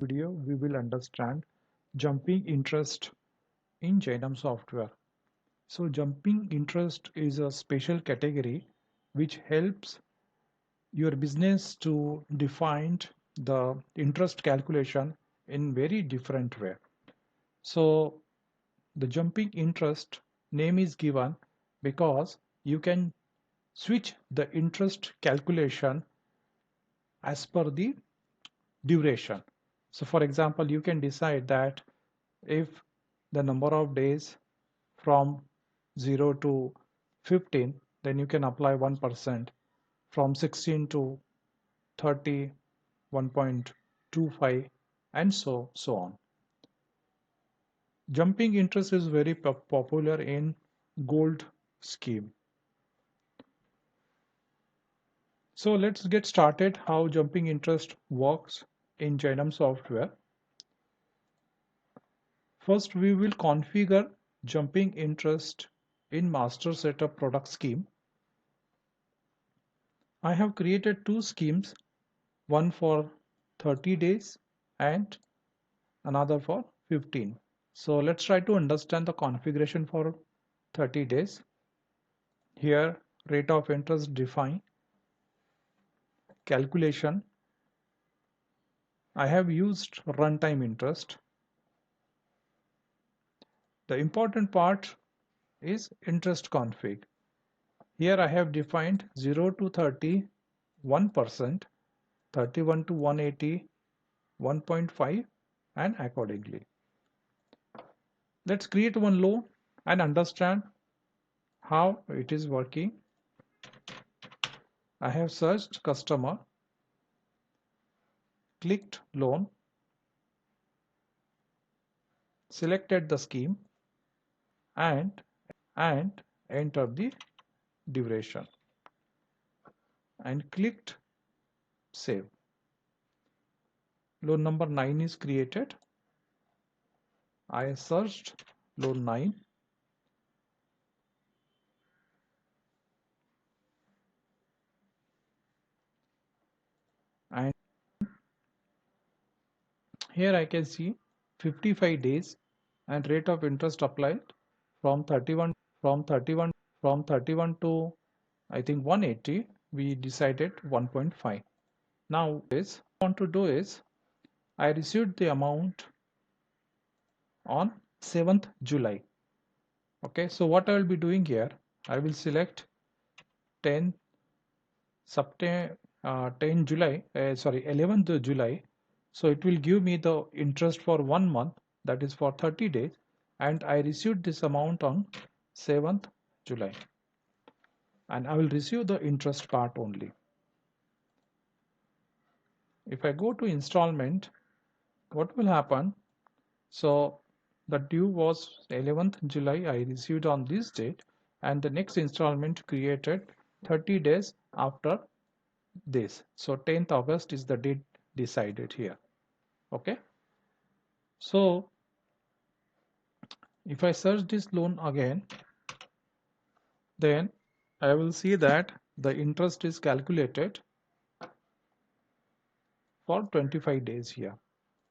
Video we will understand jumping interest in Jainam Software. So jumping interest is a special category which helps your business to define the interest calculation in very different way. So the jumping interest name is given because you can switch the interest calculation as per the duration. So for example, you can decide that if the number of days from 0 to 15, then you can apply 1%. From 16 to 30, 1.25, and so on. Jumping interest is very popular in gold scheme. So let's get started how jumping interest works in Jainam Software. First, we will configure jumping interest in master setup product scheme. I have created two schemes, one for 30 days and another for 15. So let's try to understand the configuration for 30 days. Here, rate of interest define, calculation. I have used runtime interest. The important part is interest config. Here I have defined 0 to 30, 1%, 31 to 180, 1.5, and accordingly. Let's create one loan and understand how it is working. I have searched customer, clicked loan, selected the scheme, and enter the duration and clicked save. Loan number 9 is created. I searched loan 9. And here I can see 55 days and rate of interest applied from 31 to I think 180. We decided 1.5. Now is what I want to do is I received the amount on 7th July. Okay, so what I will be doing here, I will select 10 September 10 July, 11th July. So it will give me the interest for 1 month, that is for 30 days, and I received this amount on 7th July, and I will receive the interest part only. If I go to installment, what will happen? So the due was 11th July, I received on this date, and the next installment created 30 days after this. So 10th August is the date decided here. Okay, so if I search this loan again, then I will see that the interest is calculated for 25 days here.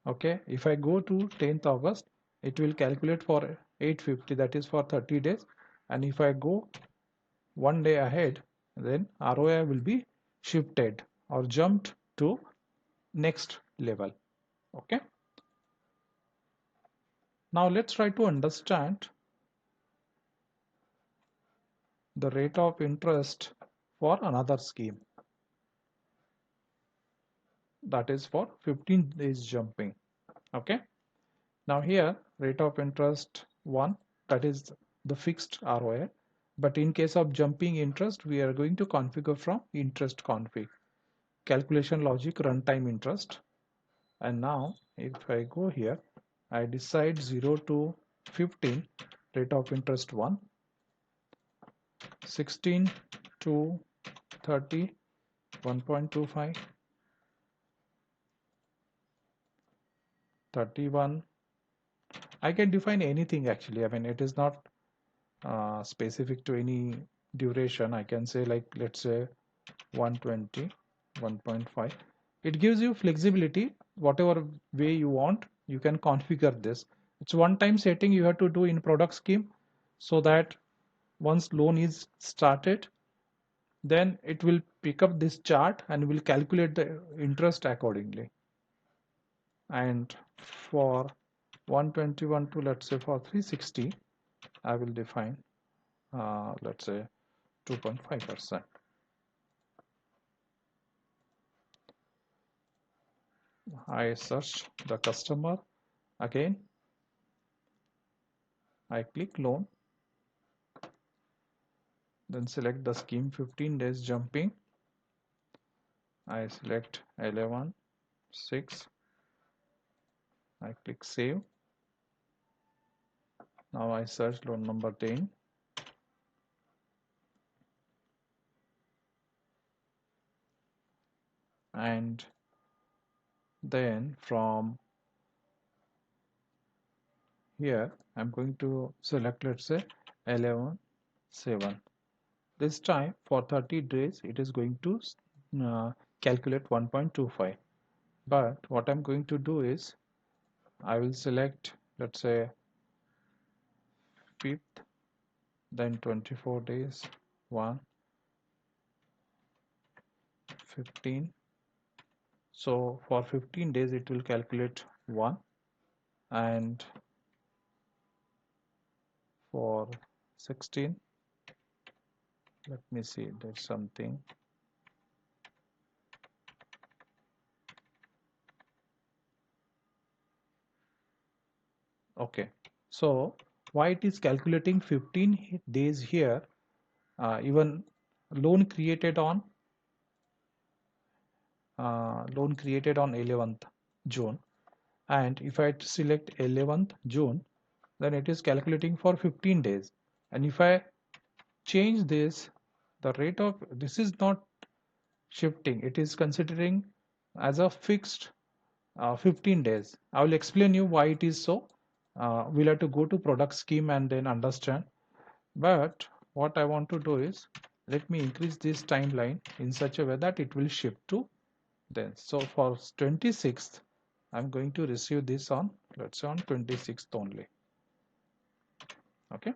Okay, if I go to 10th August, it will calculate for 850, that is for 30 days. And if I go one day ahead, then ROI will be shifted or jumped to next level. Okay, now let's try to understand the rate of interest for another scheme, that is for 15 days jumping. Okay, now here rate of interest 1, that is the fixed ROI, but in case of jumping interest we are going to configure from interest config, calculation logic, runtime interest. And now if I go here, I decide 0 to 15, rate of interest 1, 16 to 30, 1.25, 31. I can define anything actually. I mean, it is not specific to any duration. I can say, like, let's say 120, 1.5. It gives you flexibility, whatever way you want, you can configure this. It's one time setting you have to do in product scheme, so that once loan is started, then it will pick up this chart and will calculate the interest accordingly. And for 121 to, let's say, for 360, I will define let's say 2.5%. I search the customer again, I click loan, then select the scheme 15 days jumping, I select 11 6, I click save. Now I search loan number 10, and then from here I'm going to select, let's say, 11 7. This time for 30 days it is going to calculate 1.25. But what I'm going to do is I will select, let's say, 5th, then 24 days 1 15. So for 15 days it will calculate 1, and for 16, let me see, there's something. Okay, so why it is calculating 15 days here, even loan created on 11th June, and if I select 11th June, then it is calculating for 15 days. And if I change this, the rate of this is not shifting, it is considering as a fixed 15 days. I will explain you why it is so. We'll have to go to product scheme and then understand. But what I want to do is, let me increase this timeline in such a way that it will shift to then. So for 26th, I'm going to receive this on, let's say, on 26th only. Okay,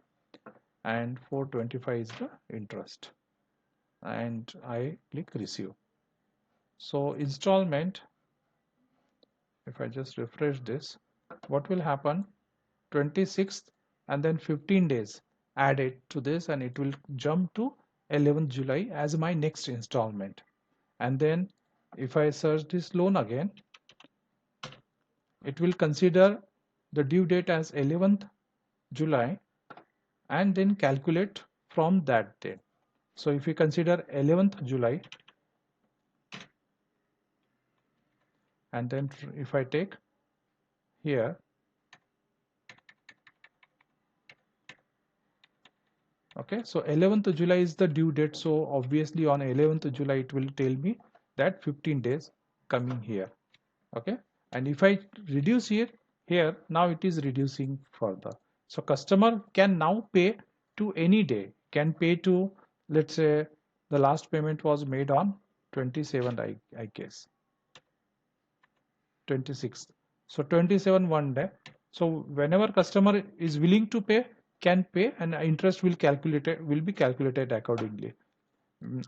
and 425 is the interest, and I click receive. So installment, if I just refresh this, what will happen? 26th and then 15 days added to this, and it will jump to 11th July as my next installment. And then if I search this loan again, it will consider the due date as 11th July and then calculate from that date. So if we consider 11th July, and then if I take here, okay, so 11th July is the due date, so obviously on 11th July it will tell me that 15 days coming here. Okay, and if I reduce here, now it is reducing further. So customer can now pay to any day, can pay to, let's say, the last payment was made on 27th, I guess 26th, so 27 one day. So whenever customer is willing to pay, can pay, and interest will be calculated accordingly,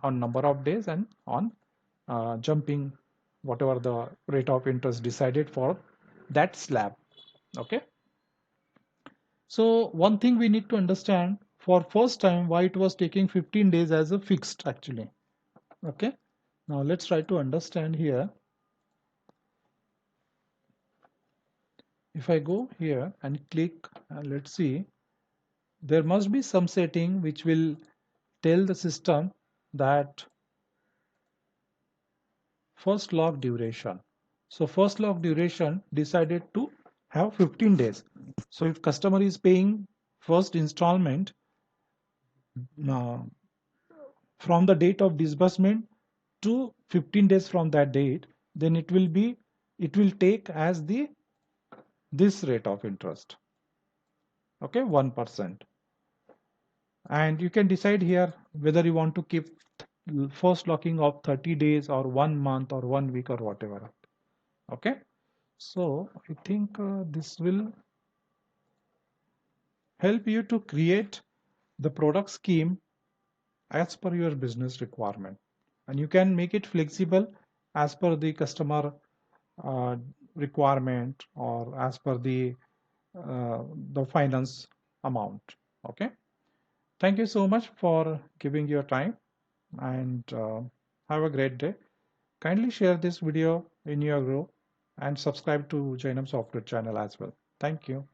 on number of days and on jumping whatever the rate of interest decided for that slab. Okay, so one thing we need to understand, for first time, why it was taking 15 days as a fixed actually. Okay, now let's try to understand here. If I go here and click, let's see, there must be some setting which will tell the system that first log duration. So first log duration decided to have 15 days. So if customer is paying first installment uh, from the date of disbursement to 15 days from that date, then it will take as the this rate of interest. Okay, 1%. And you can decide here whether you want to keep first locking of 30 days or 1 month or 1 week or whatever. Okay, so I think this will help you to create the product scheme as per your business requirement, and you can make it flexible as per the customer uh, requirement or as per the finance amount. Okay, thank you so much for giving your time, and have a great day. Kindly share this video in your group and subscribe to Jainam Software channel as well. Thank you.